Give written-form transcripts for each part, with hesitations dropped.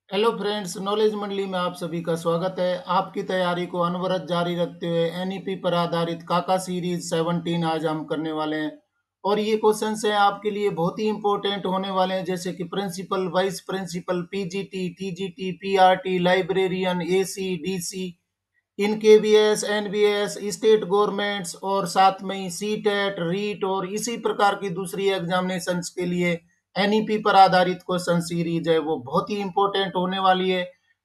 Hello friends, knowledge मंडली में आप सभी का स्वागत है। आपकी तैयारी को अनवरत जारी रखते हुए एनईपी पर आधारित काका सीरीज 17 आज हम करने वाले हैं। और ये क्वेश्चंस हैं आपके लिए बहुत ही इंपॉर्टेंट होने वाले हैं, जैसे कि principal, vice principal, PGT, TGT, PRT, librarian, AC, DC, in KVS, NVS, state governments और साथ में ही सीटेट, रीट और इसी प्रकार की दूसरी एग्जामिनेशंस के लिए एनईपी पर आधारित क्वेश्चन सीरीज है वो बहुत ही इंपॉर्टेंट होने वाली है।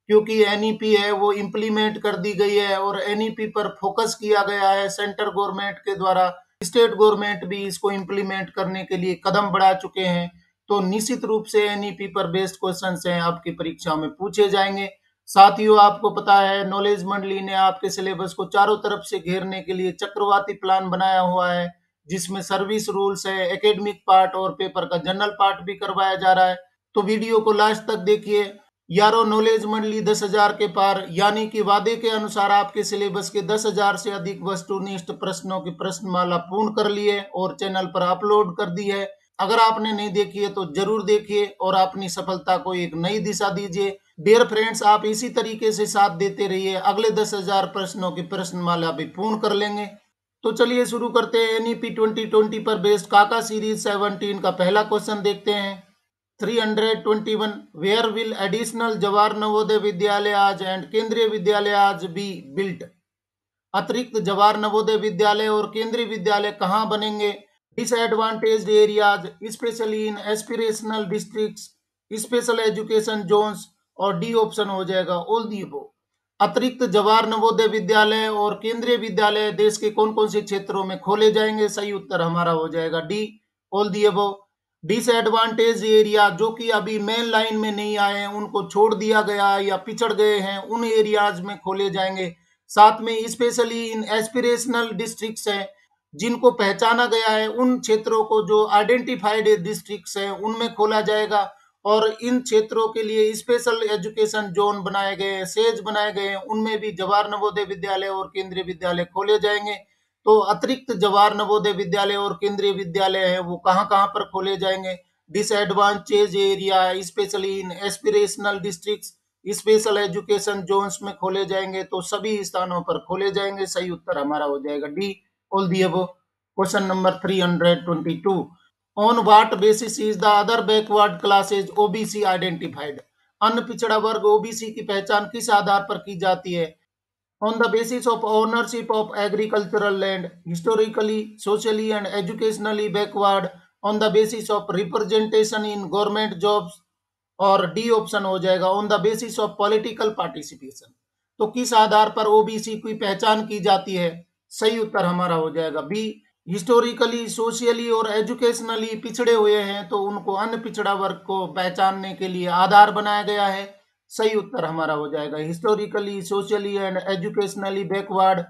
क्योंकि एनईपी है वो इम्प्लीमेंट कर दी गई है और एनईपी पर फोकस किया गया है सेंट्रल गवर्नमेंट के द्वारा। स्टेट गवर्नमेंट भी इसको इम्प्लीमेंट करने के लिए कदम बढ़ा चुके हैं। तो निश्चित रूप से एनईपी पर बेस्ड क्वेश्चन हैं आपकी परीक्षा में पूछे जाएंगे। साथियों, आपको पता है नॉलेज मंडली ने आपके सिलेबस को चारों तरफ से घेरने के लिए चक्रवाती प्लान बनाया हुआ है, जिसमें सर्विस रूल्स है, एकेडमिक पार्ट और पेपर का जनरल पार्ट भी करवाया जा रहा है। तो वीडियो को लास्ट तक देखिए। यारो, नॉलेज मंडली 10,000 के पार यानी कि वादे के अनुसार आपके सिलेबस के 10,000 से अधिक वस्तुनिष्ठ प्रश्नों की प्रश्नमाला पूर्ण कर ली है और चैनल पर अपलोड कर दी है। अगर आपने नहीं देखी है तो जरूर देखिए और अपनी सफलता को एक नई दिशा दीजिए। डियर फ्रेंड्स, आप इसी तरीके से साथ देते रहिए, अगले 10,000 प्रश्नों की प्रश्नमाला भी पूर्ण कर लेंगे। तो चलिए शुरू करते हैं। एनईपी 2020 पर बेस्ड काका सीरीज 17 का पहला क्वेश्चन देखते हैं। 321, where will additional Jawahar Navodaya Vidyalaya आज एंड केंद्रीय विद्यालय आज बी बिल्ट? अतिरिक्त जवाहर नवोदय विद्यालय और केंद्रीय विद्यालय कहाँ बनेंगे? Disadvantaged areas, specially in aspirational districts, special education zones और डी ऑप्शन हो जाएगा ऑल दी अबव। अतिरिक्त जवाहर नवोदय विद्यालय और केंद्रीय विद्यालय देश के कौन कौन से क्षेत्रों में खोले जाएंगे? सही उत्तर हमारा हो जाएगा D, all the above. Disadvantage area, जो कि अभी मेन लाइन में नहीं आए हैं, उनको छोड़ दिया गया या पिछड़ गए हैं, उन एरियाज में खोले जाएंगे। साथ में स्पेशली इन एस्पिरेशनल डिस्ट्रिक्ट्स हैं, जिनको पहचाना गया है, उन क्षेत्रों को जो आइडेंटिफाइड डिस्ट्रिक्ट्स हैं उनमें खोला जाएगा। और इन क्षेत्रों के लिए स्पेशल एजुकेशन जोन बनाए गए हैं, सेज बनाए गए हैं, उनमें भी जवाहर नवोदय विद्यालय और केंद्रीय विद्यालय खोले जाएंगे। तो अतिरिक्त जवाहर नवोदय विद्यालय और केंद्रीय विद्यालय है वो कहाँ कहाँ पर खोले जाएंगे? Disadvantage area, specially in aspirational districts, special education zones में खोले जाएंगे। तो सभी स्थानों पर खोले जाएंगे। सही उत्तर हमारा हो जाएगा D, all the above. Question number 322, on what basis is the other backward classes OBC identified? अन्य पिछड़ा वर्ग ओबीसी की पहचान किस आधार पर की जाती है? On the basis of ownership of agricultural land, historically, socially and educationally backward, on the basis of representation in government jobs, और डी ऑप्शन हो जाएगा on the basis of political participation. तो किस आधार पर ओबीसी की पहचान की जाती है? सही उत्तर हमारा हो जाएगा बी, हिस्टोरिकली, सोशियली और एजुकेशनली पिछड़े हुए हैं तो उनको अन्य पिछड़ा वर्ग को पहचानने के लिए आधार बनाया गया है। सही उत्तर हमारा हो जाएगा historically, socially and educationally backward.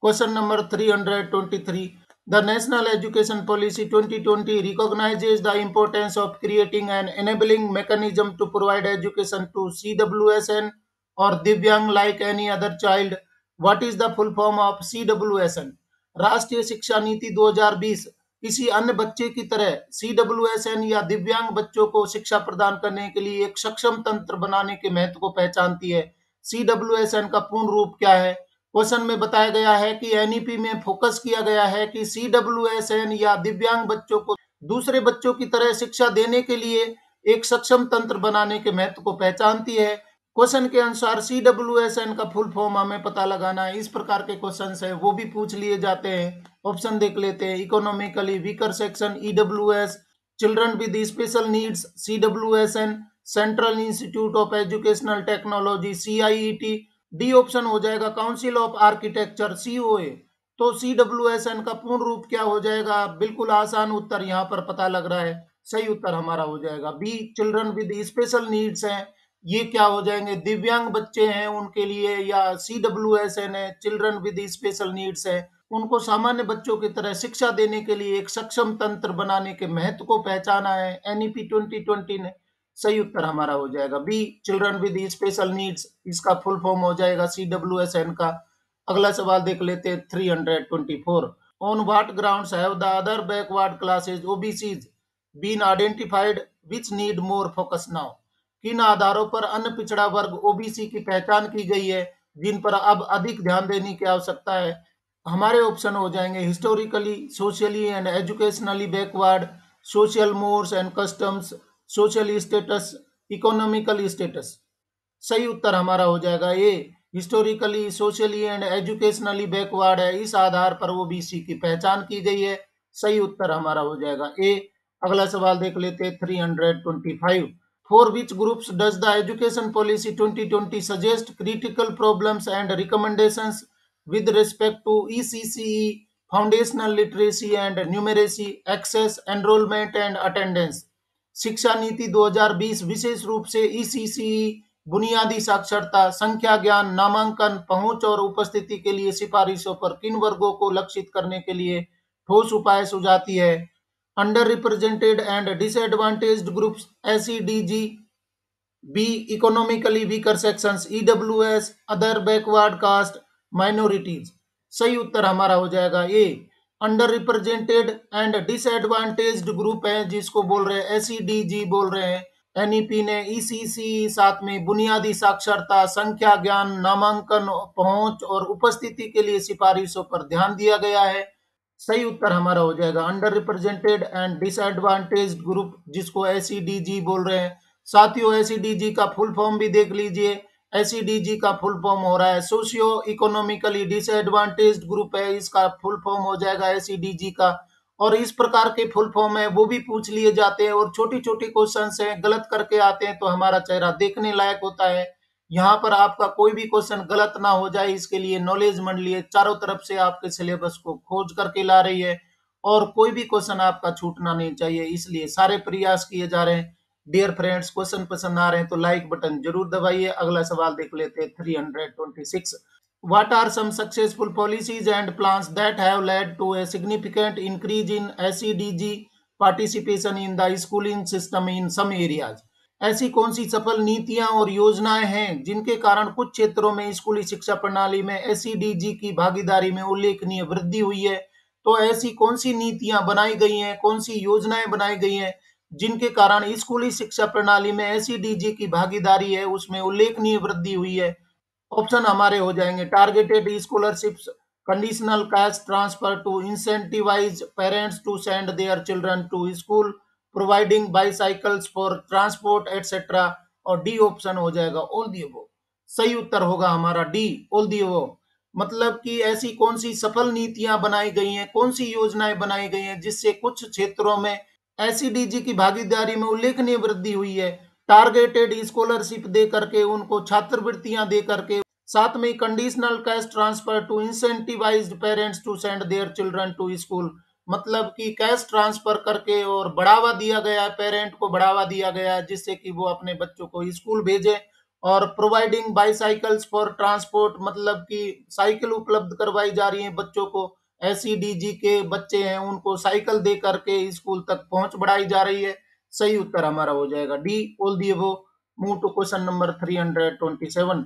Question number 323, the National Education Policy 2020 recognizes the importance of creating an enabling mechanism to provide education to CWSN or Divyang like any other child. What is the full form of CWSN? राष्ट्रीय शिक्षा नीति 2020 किसी अन्य बच्चे की तरह CWSN या दिव्यांग बच्चों को शिक्षा प्रदान करने के लिए एक सक्षम तंत्र बनाने के महत्व को पहचानती है। CWSN का पूर्ण रूप क्या है? क्वेश्चन में बताया गया है कि एनईपी में फोकस किया गया है कि सीडब्ल्यूएसएन या दिव्यांग बच्चों को दूसरे बच्चों की तरह शिक्षा देने के लिए एक सक्षम तंत्र बनाने के महत्व को पहचानती है। क्वेश्चन के अनुसार सीडब्ल्यूएसएन का फुल फॉर्म हमें पता लगाना है। इस प्रकार के क्वेश्चन है वो भी पूछ लिए जाते हैं। ऑप्शन देख लेते हैं। Economically weaker section EWS, children with special needs CWSN, central institute of educational technology CIET, D option हो जाएगा काउंसिल ऑफ आर्किटेक्चर सीओए। तो सीडब्ल्यूएसएन का पूर्ण रूप क्या हो जाएगा? बिल्कुल आसान उत्तर यहाँ पर पता लग रहा है। सही उत्तर हमारा हो जाएगा B, children with special needs हैं, ये क्या हो जाएंगे? दिव्यांग बच्चे हैं उनके लिए, या सीडब्ल्यूएसएन है चिल्ड्रन विद स्पेशल नीड्स है, उनको सामान्य बच्चों की तरह शिक्षा देने के लिए एक सक्षम तंत्र बनाने के महत्व को पहचाना है एनईपी 2020 ने। सही उत्तर हमारा हो जाएगा B, children with special needs, इसका फुल फॉर्म हो जाएगा सीडब्ल्यूएसएन का। अगला सवाल देख लेते हैं 324, on what grounds have the other backward classes OBCs been identified, which need more focus now? किन आधारों पर अन्य पिछड़ा वर्ग ओबीसी की पहचान की गई है, जिन पर अब अधिक ध्यान देने की आवश्यकता है? हमारे ऑप्शन हो जाएंगे historically, socially and educationally backward, social mores and customs, social status, economical status. सही उत्तर हमारा हो जाएगा A, historically, socially and educationally backward है, इस आधार पर ओबीसी की पहचान की गई है। सही उत्तर हमारा हो जाएगा ए। अगला सवाल देख लेते हैं 325। For which groups does the Education Policy 2020 suggest critical problems and recommendations with respect to ECCE, foundational literacy and numeracy, access, enrollment and attendance? शिक्षा नीति 2020 विशेष रूप से ईसीसीई, बुनियादी साक्षरता, संख्या ज्ञान, नामांकन, पहुंच और उपस्थिति के लिए सिफारिशों पर किन वर्गों को लक्षित करने के लिए ठोस उपाय सुझाती है? Under represented and disadvantaged groups SEDG, B economically weaker sections EWS, other backward caste, minorities. सही उत्तर हमारा हो जाएगा A, under represented and disadvantaged group है, जिसको बोल रहे हैं एसईडीजी बोल रहे हैं। एनईपी ने ईसीसी साथ में बुनियादी साक्षरता, संख्या ज्ञान, नामांकन, पहुंच और उपस्थिति के लिए सिफारिशों पर ध्यान दिया गया है। सही उत्तर हमारा हो जाएगा under represented and disadvantaged group, जिसको एसईडीजी बोल रहे हैं। साथियों, एसईडीजी का फुल फॉर्म भी देख लीजिए। एसईडीजी का फुल फॉर्म हो रहा है सोशियो इकोनॉमिकली डिसएडवांटेज्ड ग्रुप है, इसका फुल फॉर्म हो जाएगा एसईडीजी का। और इस प्रकार के फुल फॉर्म है वो भी पूछ लिए जाते हैं, और छोटी छोटी क्वेश्चन है गलत करके आते हैं तो हमारा चेहरा देखने लायक होता है। यहाँ पर आपका कोई भी क्वेश्चन गलत ना हो जाए, इसके लिए नॉलेज मंडली चारों तरफ से आपके सिलेबस को खोज करके ला रही है, और कोई भी क्वेश्चन आपका छूटना नहीं चाहिए, इसलिए सारे प्रयास किए जा रहे हैं। डियर फ्रेंड्स, क्वेश्चन पसंद आ रहे हैं तो लाइक बटन जरूर दबाइए। अगला सवाल देख लेते हैं 326। What are some successful policies and plans that have led to a significant increase in SEDG participation in the schooling system in some areas? ऐसी कौन सी सफल नीतियां और योजनाएं हैं जिनके कारण कुछ क्षेत्रों में स्कूली शिक्षा प्रणाली में एसईडीजी की भागीदारी में उल्लेखनीय वृद्धि हुई है? तो ऐसी कौन सी नीतियां बनाई गई हैं, कौन सी योजनाएं बनाई गई हैं जिनके कारण स्कूली शिक्षा प्रणाली में एसईडीजी की भागीदारी है उसमें उल्लेखनीय वृद्धि हुई है? ऑप्शन हमारे हो जाएंगे targeted scholarships, conditional cash transfer to incentivise parents to send their children to school, providing bicycles for transport etcetera, और डी ऑप्शन हो जाएगा ऑल दी अबव। सही उत्तर होगा हमारा डी, ऑल दी अबव। मतलब कि ऐसी कौन सी सफल नीतियां बनाई गई हैं, कौन सी योजनाएं बनाई गई हैं जिससे कुछ क्षेत्रों में एसईडीजी की भागीदारी में उल्लेखनीय वृद्धि हुई है? टारगेटेड स्कॉलरशिप दे करके, उनको छात्रवृत्तियां दे करके, साथ में conditional cash transfer to incentivised parents to send their children to school, मतलब कि कैश ट्रांसफर करके और बढ़ावा दिया गया है, पेरेंट को बढ़ावा दिया गया है जिससे कि वो अपने बच्चों को स्कूल भेजे। और प्रोवाइडिंग बाईसाइकिल्स फॉर ट्रांसपोर्ट, मतलब कि साइकिल उपलब्ध करवाई जा रही है बच्चों को, एसईडीजी के बच्चे हैं उनको साइकिल दे करके स्कूल तक पहुंच बढ़ाई जा रही है। सही उत्तर हमारा हो जाएगा D, all the above. Move to question number 327।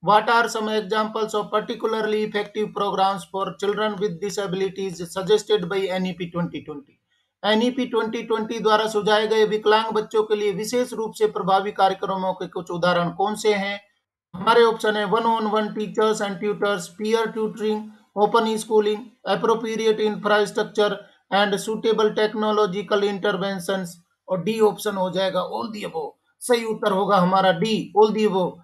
What are some examples of particularly effective programs for children with disabilities suggested by NEP 2020? NEP 2020 द्वारा सुझाए गए विकलांग बच्चों के लिए विशेष रूप से प्रभावी कार्यक्रमों के कुछ उदाहरण कौन से हैं? हमारे ऑप्शन है one on one teachers and tutors, peer tutoring, open schooling, appropriate infrastructure and suitable technological interventions, और डी ऑप्शन हो जाएगा ऑल दी अबव। सही उत्तर होगा हमारा D, all the above.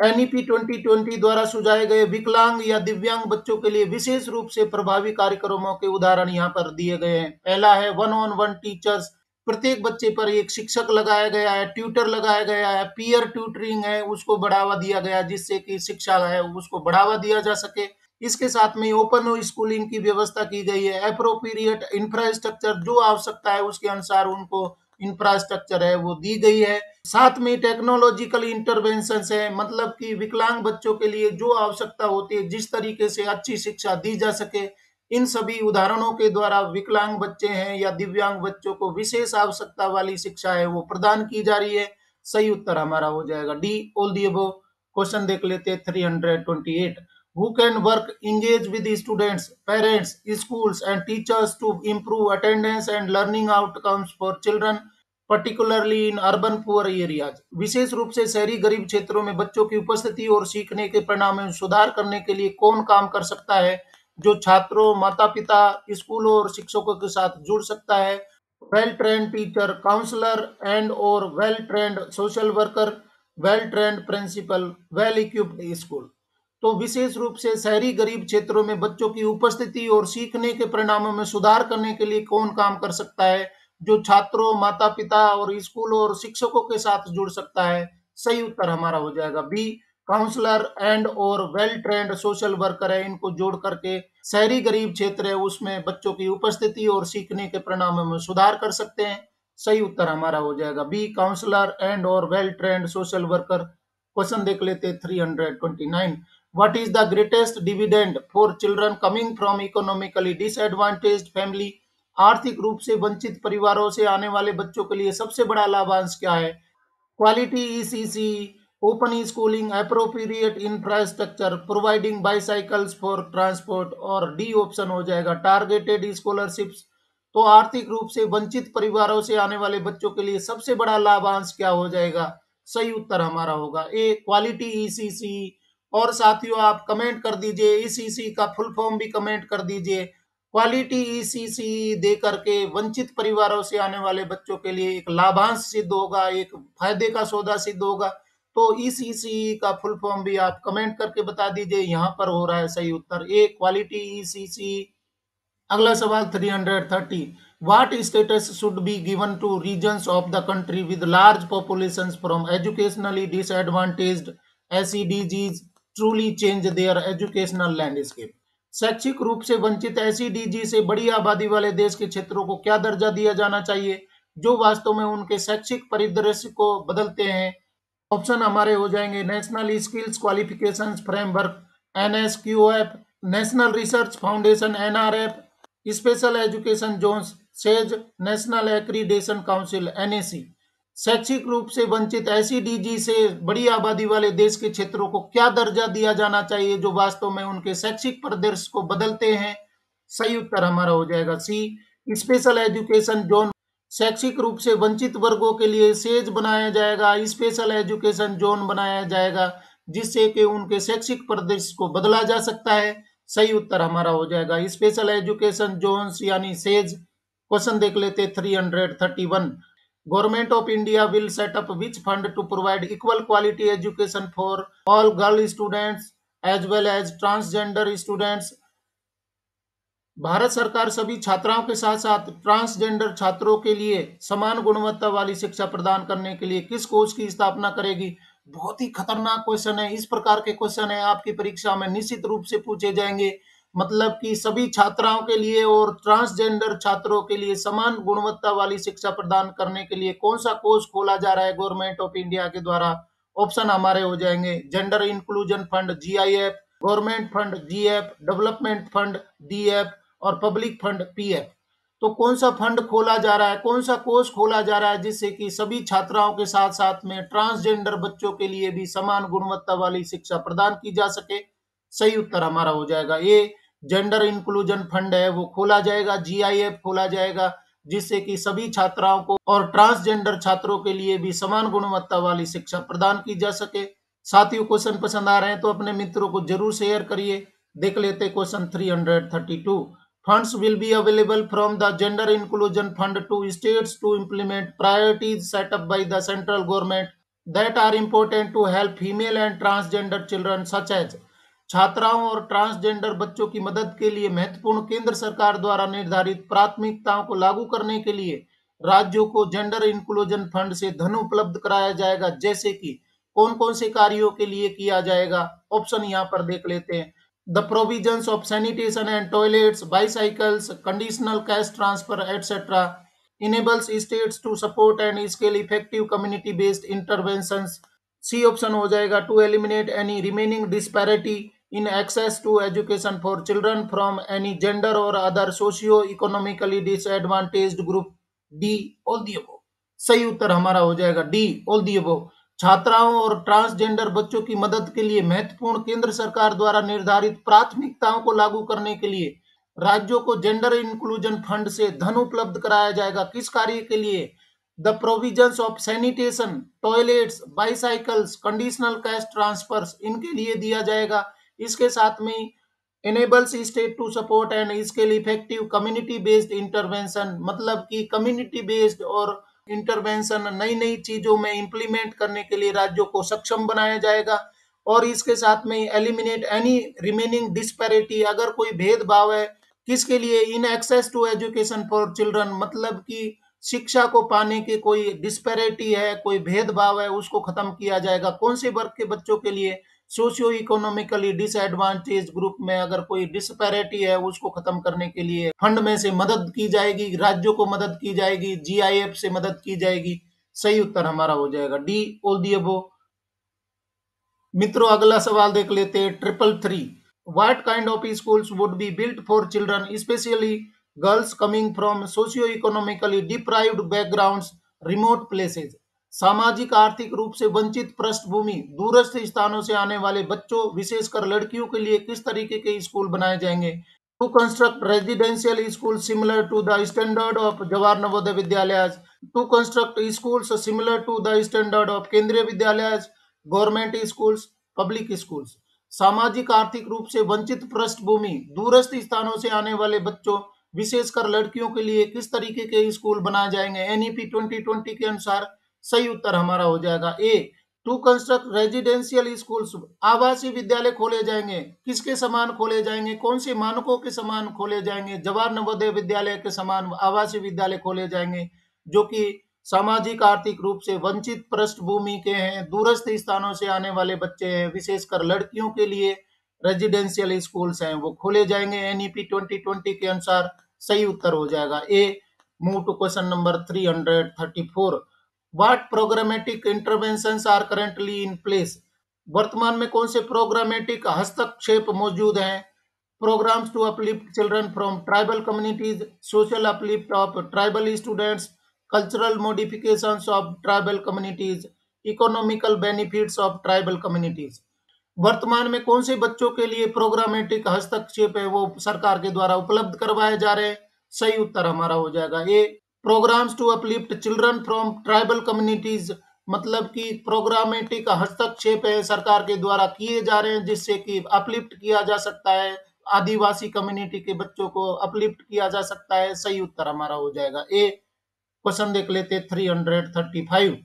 NEP 2020 द्वारा सुझाए गए विकलांग या दिव्यांग बच्चों के लिए विशेष रूप से प्रभावी कार्यक्रमों के उदाहरण यहाँ पर दिए गए हैं। पहला है वन ऑन वन टीचर्स, प्रत्येक बच्चे पर एक शिक्षक लगाया गया है, ट्यूटर लगाया गया है। पीयर ट्यूटरिंग है, उसको बढ़ावा दिया गया जिससे कि शिक्षा है उसको बढ़ावा दिया जा सके। इसके साथ में ओपन स्कूलिंग की व्यवस्था की गई है। एप्रोप्रिएट इंफ्रास्ट्रक्चर, जो आवश्यकता है उसके अनुसार उनको इंफ्रास्ट्रक्चर है वो दी गई है। साथ में टेक्नोलॉजिकल इंटरवेंशन है, मतलब कि विकलांग बच्चों के लिए जो आवश्यकता होती है, जिस तरीके से अच्छी शिक्षा दी जा सके, इन सभी उदाहरणों के द्वारा विकलांग बच्चे हैं या दिव्यांग बच्चों को विशेष आवश्यकता वाली शिक्षा है वो प्रदान की जा रही है। सही उत्तर हमारा हो जाएगा D, all the above. Question देख लेते हैं 328। Who can work engage with the students, parents, schools and teachers to improve attendance and learning outcomes for children particularly in urban poor areas. विशेष रूप से शहरी गरीब क्षेत्रों में बच्चों की उपस्थिति और सीखने के परिणाम में सुधार करने के लिए कौन काम कर सकता है? जो छात्रों, माता पिता, स्कूलों और शिक्षकों के साथ जुड़ सकता है। Well trained teacher, counsellor and और well trained social worker, well trained principal, well equipped school. तो विशेष रूप से शहरी गरीब क्षेत्रों में बच्चों की उपस्थिति और सीखने के परिणामों में सुधार करने के लिए कौन काम कर सकता है? जो छात्रों, माता पिता और स्कूलों और शिक्षकों के साथ जुड़ सकता है। सही उत्तर हमारा हो जाएगा बी, काउंसलर एंड और वेल ट्रेन्ड सोशल वर्कर है। इनको जोड़ करके शहरी गरीब क्षेत्र है उसमें बच्चों की उपस्थिति और सीखने के परिणामों में सुधार कर सकते हैं। सही उत्तर हमारा हो जाएगा बी, काउंसलर एंड और well trained social worker. Question देख लेते 329। What is the greatest dividend for children coming from economically disadvantaged family? आर्थिक रूप से वंचित परिवारों से आने वाले बच्चों के लिए सबसे बड़ा लाभांश क्या है? Quality ECC, open schooling, appropriate infrastructure, providing bicycles for transport, और डी ऑप्शन हो जाएगा टारगेटेड स्कॉलरशिप्स। तो आर्थिक रूप से वंचित परिवारों से आने वाले बच्चों के लिए सबसे बड़ा लाभांश क्या हो जाएगा? सही उत्तर हमारा होगा ए, क्वालिटी ईसीसी। और साथियों आप कमेंट कर दीजिए, ईसीसी का फुल फॉर्म भी कमेंट कर दीजिए। क्वालिटी ईसीसी दे करके वंचित परिवारों से आने वाले बच्चों के लिए एक लाभांश सिद्ध होगा, एक फायदे का सौदा सिद्ध होगा। तो ईसीसी का फुल फॉर्म भी आप कमेंट करके बता दीजिए। यहाँ पर हो रहा है सही उत्तर ए, क्वालिटी ईसीसी। अगला सवाल 330। What status should be given to regions of the country with large populations from educationally disadvantaged SEDGs truly change their educational landscape? शैक्षिक रूप से वंचित एसईडीजी से बड़ी आबादी वाले देश के क्षेत्रों को क्या दर्जा दिया जाना चाहिए जो वास्तव में उनके शैक्षिक परिदृश्य को बदलते हैं? ऑप्शन हमारे हो जाएंगे national skills qualifications framework NSQF, national research foundation NRF, special education zones SEZ, national accreditation council NAC. शैक्षिक रूप से वंचित एसईडीजी से बड़ी आबादी वाले देश के क्षेत्रों को क्या दर्जा दिया जाना चाहिए जो वास्तव में उनके शैक्षिक परिदृश्य को बदलते हैं? सही उत्तर हमारा हो जाएगा सी, स्पेशल एजुकेशन जोन। शैक्षिक रूप से वंचित वर्गों के लिए सेज बनाया जाएगा, स्पेशल एजुकेशन जोन बनाया जाएगा जिससे कि उनके शैक्षिक परिदृश्य को बदला जा सकता है। सही उत्तर हमारा हो जाएगा स्पेशल एजुकेशन जोन्स यानी सेज। क्वेश्चन देख लेते 331। Government of India will set up which fund to provide equal quality education for all girl students as well as transgender students? Bharat सरकार सभी छात्राओं के साथ साथ ट्रांसजेंडर छात्रों के लिए समान गुणवत्ता वाली शिक्षा प्रदान करने के लिए किस कोष की स्थापना करेगी? बहुत ही खतरनाक क्वेश्चन है। इस प्रकार के क्वेश्चन है आपकी परीक्षा में निश्चित रूप से पूछे जाएंगे। मतलब कि सभी छात्राओं के लिए और ट्रांसजेंडर छात्रों के लिए समान गुणवत्ता वाली शिक्षा प्रदान करने के लिए कौन सा कोष खोला जा रहा है गवर्नमेंट ऑफ इंडिया के द्वारा? ऑप्शन हमारे हो जाएंगे gender inclusion fund GIF, government fund GF, development fund DF और पब्लिक फंड पीएफ। तो कौन सा फंड खोला जा रहा है, कौन सा कोष खोला जा रहा है जिससे कि सभी छात्राओं के साथ साथ में ट्रांसजेंडर बच्चों के लिए भी समान गुणवत्ता वाली शिक्षा प्रदान की जा सके? सही उत्तर हमारा हो जाएगा ये, जेंडर इंक्लूजन फंड है वो खोला जाएगा, जीआईएफ खोला जाएगा जिससे कि सभी छात्राओं को और ट्रांसजेंडर छात्रों के लिए भी समान गुणवत्ता वाली शिक्षा प्रदान की जा सके। साथियों क्वेश्चन पसंद आ रहे हैं तो अपने मित्रों को जरूर शेयर करिए। देख लेते question 332। Funds will be available from the Gender Inclusion Fund to states to implement priorities set up by the central government that are important to help female and transgender children such as। छात्राओं और transgender बच्चों की मदद के लिए महत्वपूर्ण केंद्र सरकार द्वारा निर्धारित प्राथमिकताओं को लागू करने के लिए राज्यों को जेंडर इंक्लूजन फंड से धन उपलब्ध कराया जाएगा। जैसे कि कौन कौन से कार्यों के लिए किया जाएगा? ऑप्शन यहाँ पर देख लेते हैं। The provisions of sanitation and toilets, bicycles, conditional cash transfer, etc. enables states to support and scale effective community-based interventions। C option हो जाएगा to eliminate any remaining disparity in access to education for children from any gender or other socio-economically disadvantaged group। D all the above। सही उत्तर हमारा हो जाएगा D all the above। छात्राओं और transgender बच्चों की मदद के लिए महत्वपूर्ण केंद्र सरकार द्वारा निर्धारित प्राथमिकताओं को लागू करने के लिए राज्यों को जेंडर इंक्लूजन फंड से धन उपलब्ध कराया जाएगा। किस कार्य के लिए? The provisions of sanitation, toilets, bicycles, conditional cash transfers इनके लिए दिया जाएगा। इसके साथ में enables state to support and scale effective community based intervention, मतलब कि कम्युनिटी बेस्ड और इंटरवेंशन नई नई चीजों में इंप्लीमेंट करने के लिए राज्यों को सक्षम बनाया जाएगा। और इसके साथ में एलिमिनेट एनी रिमेनिंग डिस्पैरिटी, अगर कोई भेदभाव है किसके लिए, in access to education for children, मतलब कि शिक्षा को पाने की कोई डिस्पैरिटी है, कोई भेदभाव है, उसको खत्म किया जाएगा। कौन से वर्ग के बच्चों के लिए, सोशियो इकोनॉमिकली डिसएडवांटेज ग्रुप में अगर कोई डिस्पैरिटी है उसको खत्म करने के लिए फंड में से मदद की जाएगी, राज्यों को मदद की जाएगी, जीआईएफ से मदद की जाएगी। सही उत्तर हमारा हो जाएगा डी, ऑल दी अबो। मित्रों अगला सवाल देख लेते हैं, 333। What kind of schools would be built for children specially girls coming from socio economically deprived backgrounds, remote places. सामाजिक आर्थिक रूप से वंचित पृष्ठभूमि, दूरस्थ स्थानों से आने वाले बच्चों विशेषकर लड़कियों के लिए किस तरीके के स्कूल बनाए जाएंगे। To construct residential school similar to the standard of Jawahar Navodaya Vidyalaya, to construct schools similar to the standard of Kendriya Vidyalaya, government schools, public schools. सामाजिक आर्थिक रूप से वंचित पृष्ठभूमि, दूरस्थ स्थानों से आने वाले बच्चों विशेषकर लड़कियों के लिए किस तरीके के स्कूल बनाए जाएंगे एनईपी 2020 के अनुसार। सही उत्तर हमारा हो जाएगा ए, टू कंस्ट्रक्ट रेजिडेंशियल स्कूल्स, आवासीय विद्यालय खोले जाएंगे। किसके समान खोले जाएंगे, कौन से मानकों के समान खोले जाएंगे, जवाहर नवोदय विद्यालय के समान आवासीय विद्यालय खोले जाएंगे जो कि सामाजिक आर्थिक रूप से वंचित पृष्ठभूमि के हैं, दूरस्थ स्थानों से आने वाले बच्चे हैं, विशेषकर लड़कियों के लिए रेजिडेंशियल स्कूल्स हैं वो खोले जाएंगे एनईपी 2020 के अनुसार। सही उत्तर हो जाएगा A. Move to question number 334। What programmatic interventions are currently in place. वर्तमान में कौन से प्रोग्रामेटिक हस्तक्षेप मौजूद हैं। Programs to uplift children from tribal communities, social uplift of tribal students, cultural modifications of tribal communities, economical benefits of tribal communities. वर्तमान में कौन से बच्चों के लिए प्रोग्रामेटिक हस्तक्षेप है वो सरकार के द्वारा उपलब्ध करवाए जा रहे हैं। सही उत्तर हमारा हो जाएगा A, programs to uplift children from tribal communities, मतलब कि प्रोग्रामेटिक हस्तक्षेप है सरकार के द्वारा किए जा रहे हैं जिससे कि अपलिफ्ट किया जा सकता है, आदिवासी कम्युनिटी के बच्चों को अपलिफ्ट किया जा सकता है। सही उत्तर हमारा हो जाएगा ए। क्वेश्चन देख लेते 335।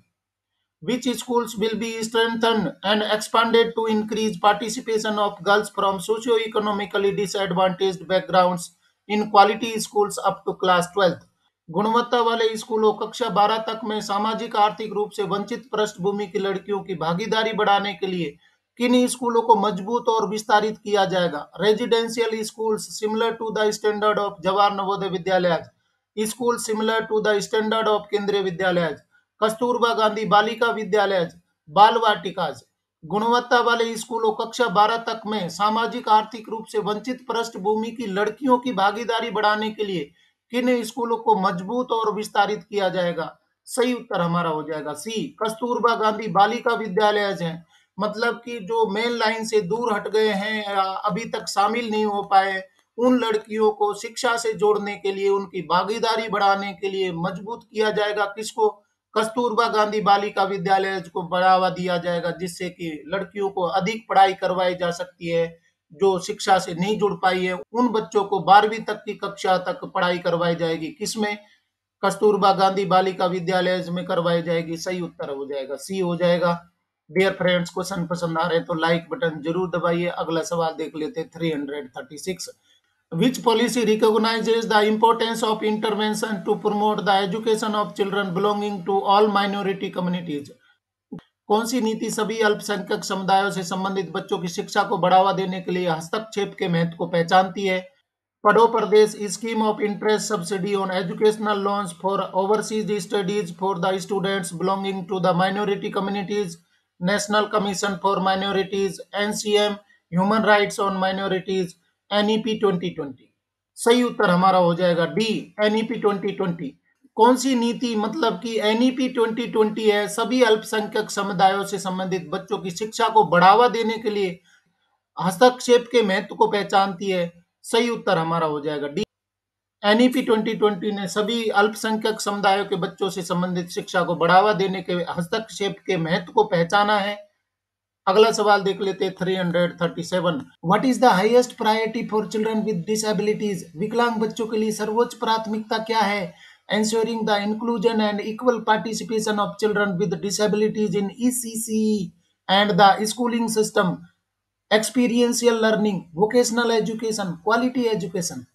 Which schools will be strengthened and expanded to increase participation of girls from socio-economically disadvantaged backgrounds in quality schools up to class 12th? गुणवत्ता वाले स्कूलों कक्षा 12 तक में सामाजिक आर्थिक रूप से वंचित पृष्ठभूमि की लड़कियों की भागीदारी बढ़ाने के लिए किन स्कूलों को मजबूत और विस्तारित किया जाएगा। Residential schools similar to the standard of Jawahar Navodaya Vidyalaya, school similar to the standard of Kendriya Vidyalaya, Kasturba Gandhi Balika Vidyalaya, बाल वाटिकाज। गुणवत्ता वाले स्कूलों कक्षा 12 तक में सामाजिक आर्थिक रूप से वंचित पृष्ठभूमि की लड़कियों की भागीदारी बढ़ाने के लिए किन स्कूलों को मजबूत और विस्तारित किया जाएगा। सही उत्तर हमारा हो जाएगा सी, कस्तूरबा गांधी बालिका विद्यालय हैं, मतलब कि जो मेन लाइन से दूर हट गए हैं या अभी तक शामिल नहीं हो पाए उन लड़कियों को शिक्षा से जोड़ने के लिए, उनकी भागीदारी बढ़ाने के लिए मजबूत किया जाएगा। किसको, कस्तूरबा गांधी बालिका विद्यालय को बढ़ावा दिया जाएगा जिससे कि लड़कियों को अधिक पढ़ाई करवाई जा सकती है, जो शिक्षा से नहीं जुड़ पाई है उन बच्चों को 12वीं तक की कक्षा तक पढ़ाई करवाई जाएगी। किसमें, कस्तूरबा गांधी बालिका विद्यालय में करवाई जाएगी। सही उत्तर हो जाएगा सी हो जाएगा। डियर फ्रेंड्स, क्वेश्चन पसंद आ रहे हैं तो लाइक बटन जरूर दबाइए। अगला सवाल देख लेते 336। Which policy recognizes the importance of intervention to promote the education of children belonging to all minority communities? कौन सी नीति सभी अल्पसंख्यक समुदायों से संबंधित बच्चों की शिक्षा को बढ़ावा देने के लिए हस्तक्षेप के महत्व को पहचानती है। Padho Pradesh scheme of interest subsidy on educational loans for overseas studies for the students belonging to the minority communities, national commission for minorities, NCM, human rights on minorities, NEP 2020। सही उत्तर हमारा हो जाएगा डी, एनईपी 2020। कौन सी नीति, मतलब कि एनईपी 2020 है, सभी अल्पसंख्यक समुदायों से संबंधित बच्चों की शिक्षा को बढ़ावा देने के लिए हस्तक्षेप के महत्व को पहचानती है। सही उत्तर हमारा हो जाएगा डी। एनईपी 2020 ने सभी अल्पसंख्यक समुदायों के बच्चों से संबंधित शिक्षा को बढ़ावा देने के हस्तक्षेप के महत्व को पहचाना है। अगला सवाल देख लेते हैं 337। What is the highest priority for children with disabilities? विकलांग बच्चों के लिए सर्वोच्च प्राथमिकता क्या है? ensuring the inclusion and equal participation of children with disabilities in ECCE and the schooling system, experiential learning, vocational education, quality education।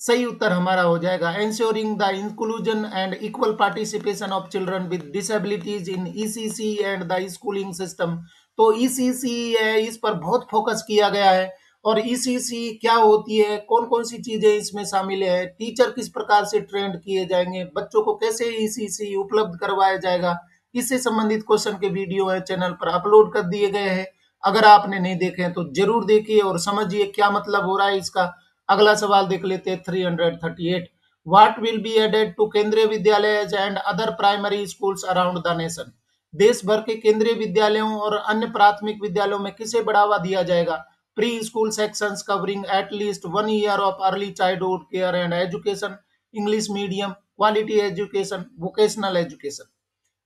सही उत्तर हमारा हो जाएगा ensuring the inclusion and equal participation of children with disabilities in ECC and the schooling system। तो ECC है, इस पर बहुत फोकस किया गया है। और ECC क्या होती है, कौन कौन सी चीजें इसमें शामिल है, टीचर किस प्रकार से ट्रेंड किए जाएंगे, बच्चों को कैसे ECC उपलब्ध करवाया जाएगा, इससे संबंधित क्वेश्चन के वीडियो है चैनल पर अपलोड कर दिए गए हैं। अगर आपने नहीं देखे हैं तो जरूर देखिए और समझिए क्या मतलब हो रहा है इसका। अगला सवाल देख लेते हैं 338। What will be added to Kendriya Vidyalaya and other primary schools around the nation? देश भर के केंद्रीय विद्यालयों और अन्य प्राथमिक विद्यालयों में किसे बढ़ावा दिया जाएगा? Pre school sections covering at least 1 year of early childhood care and education, English medium, quality education, vocational education.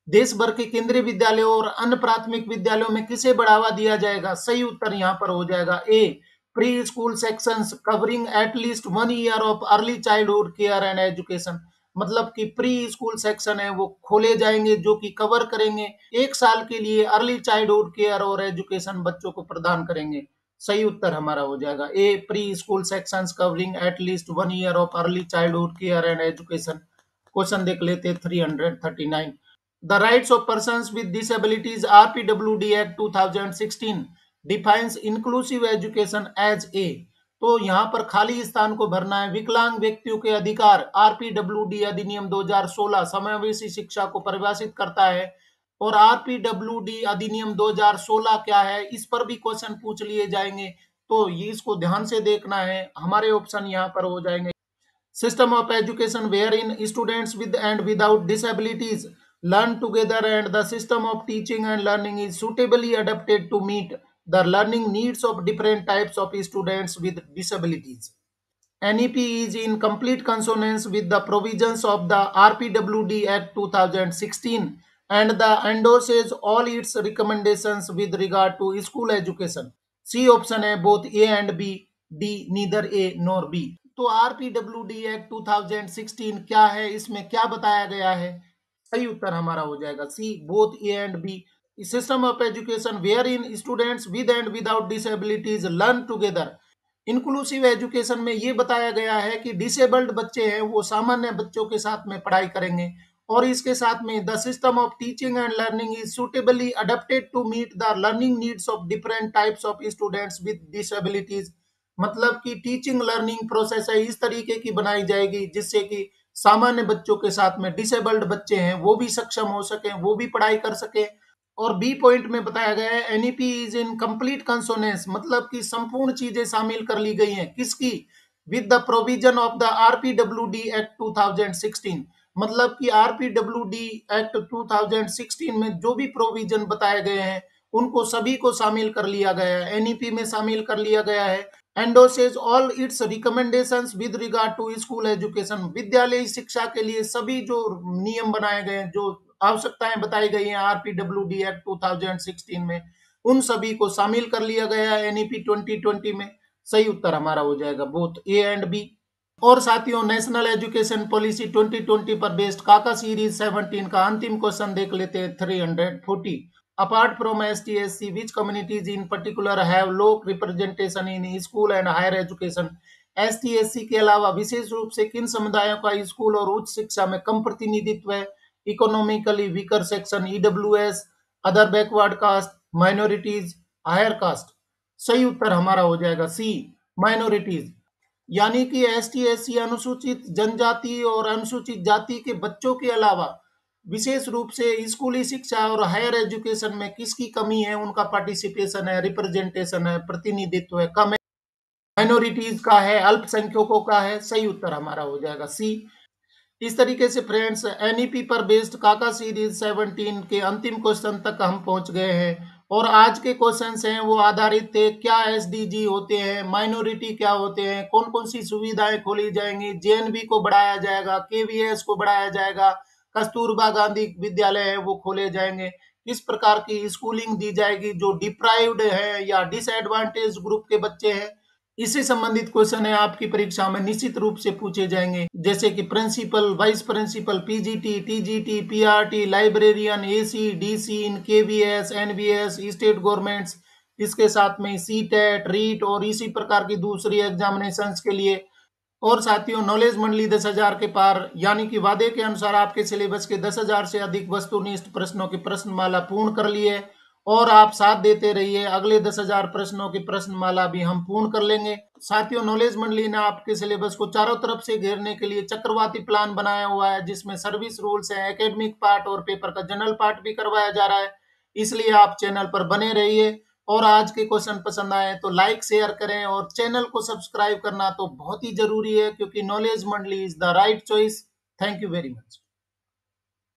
देश भर के केंद्रीय विद्यालयों और अन्य प्राथमिक विद्यालयों में किसे बढ़ावा दिया जाएगा? सही उत्तर यहाँ पर हो जाएगा A, pre school sections covering at least 1 year of early childhood care and education. मतलब कि प्री स्कूल सेक्शन है वो खोले जाएंगे जो कि कवर करेंगे 1 साल के लिए अर्ली चाइल्डहुड केयर और एजुकेशन बच्चों को प्रदान करेंगे। सही उत्तर हमारा हो जाएगा A, pre school sections covering at least 1 year of early childhood care and education. Question देख लेते 339। The Rights of Persons with Disabilities RPWD Act 2016 defines inclusive education as a। तो यहाँ पर खाली स्थान को भरना है। विकलांग व्यक्तियों के अधिकार आरपीडब्ल्यूडी अधिनियम 2016 समावेशी शिक्षा को परिभाषित करता है। और आरपीडब्ल्यूडी अधिनियम 2016 क्या है, इस पर भी क्वेश्चन पूछ लिए जाएंगे, तो ये इसको ध्यान से देखना है। हमारे ऑप्शन यहाँ पर हो जाएंगे system of education wherein students with and without disabilities learn together and the system of teaching and learning is suitably adapted to meet the learning needs of different types of students with disabilities। NEP is in complete consonance with the provisions of the RPWD Act 2016 and the endorses all its recommendations with regard to school education। C option है both A and B, D neither A nor B. तो RPWD act 2016 क्या है, इसमें क्या बताया गया है? सही उत्तर हमारा हो जाएगा C, both A and B. System of education where in students with and without disabilities learn together. Inclusive education में ये बताया गया है कि डिसेबल्ड बच्चे हैं वो सामान्य बच्चों के साथ में पढ़ाई करेंगे। और इसके साथ में the system of teaching and learning is suitably adapted to meet the learning needs of different types of students with disabilities. मतलब कि टीचिंग लर्निंग प्रोसेस है इस तरीके की बनाई जाएगी जिससे कि सामान्य बच्चों के साथ में डिसेबल्ड बच्चे हैं वो भी सक्षम हो सके, वो भी पढ़ाई कर सके। और बी पॉइंट में बताया गया है एनईपी इज इन कंप्लीट कंसोनेंस, मतलब कि संपूर्ण चीजें शामिल कर ली गई हैं किसकी? With the provision of the RPWD act 2016। मतलब कि आरपीडब्ल्यूडी एक्ट 2016 में जो भी प्रोविजन बताए गए हैं उनको सभी को शामिल कर लिया गया है, एनईपी में शामिल कर लिया गया है। Endorses all its recommendations with regard to school education. विद्यालय शिक्षा के लिए सभी जो नियम बनाए गए हैं, जो आवश्यकताएं बताई गई हैं आरपीडब्ल्यूडी एक्ट 2016 में, उन सभी को शामिल कर लिया गया है एनईपी 2020 में। सही उत्तर हमारा हो जाएगा बोथ ए एंड बी। और साथियों, नेशनल एजुकेशन पॉलिसी 2020 पर बेस्ड काका सीरीज 17 का अंतिम क्वेश्चन देख लेते हैं 340। Apart from ST/SC which communities in particular have low representation in school and higher education? ST/SC के अलावा विशेष रूप से किन समुदायों का स्कूल और उच्च शिक्षा में कम प्रतिनिधित्व है? Economically weaker section, EWS, other backward caste, minorities, higher caste. सही उत्तर हमारा हो जाएगा सी, माइनॉरिटीज। यानी कि ST/SC अनुसूचित जनजाति और अनुसूचित जाति के बच्चों के अलावा विशेष रूप से स्कूली शिक्षा और हायर एजुकेशन में किसकी कमी है, उनका पार्टिसिपेशन है, रिप्रेजेंटेशन है, प्रतिनिधित्व है कम है, माइनॉरिटीज का है, अल्पसंख्यकों का है। सही उत्तर हमारा हो जाएगा सी। इस तरीके से फ्रेंड्स एनईपी पर बेस्ड काका सीरीज 17 के अंतिम क्वेश्चन तक हम पहुंच गए हैं। और आज के क्वेश्चंस हैं वो आधारित थे क्या एसडीजी होते हैं, माइनॉरिटी क्या होते हैं, कौन कौन सी सुविधाएं खोली जाएंगी, जेएनबी को बढ़ाया जाएगा, केवीएस को बढ़ाया जाएगा, कस्तूरबा गांधी विद्यालय है वो खोले जाएंगे, किस प्रकार की स्कूलिंग दी जाएगी जो डिप्राइव्ड है या डिसएडवांटेज ग्रुप के बच्चे हैं। इससे संबंधित क्वेश्चन है आपकी परीक्षा में निश्चित रूप से पूछे जाएंगे, जैसे कि principal, vice principal, PGT, TGT, PRT, librarian, AC, DC in KVS, NBS, state governments, इसके साथ में सीटेट, रीट और इसी प्रकार की दूसरी एग्जामिनेशंस के लिए। और साथियों, नॉलेज मंडली 10,000 के पार यानी कि वादे के अनुसार आपके सिलेबस के 10,000 से अधिक वस्तुनिष्ठ प्रश्नों की प्रश्नमाला पूर्ण कर लिए और आप साथ देते रहिए, अगले 10,000 प्रश्नों की प्रश्नमाला भी हम पूर्ण कर लेंगे। साथियों, नॉलेज मंडली ने आपके सिलेबस को चारों तरफ से घेरने के लिए चक्रवाती प्लान बनाया हुआ है, जिसमें सर्विस रूल्स है, एकेडमिक पार्ट और पेपर का जनरल पार्ट भी करवाया जा रहा है। इसलिए आप चैनल पर बने रहिए और आज के क्वेश्चन पसंद आए तो लाइक शेयर करें और चैनल को सब्सक्राइब करना तो बहुत ही जरूरी है, क्योंकि नॉलेज मंडली is the right choice. Thank you very much.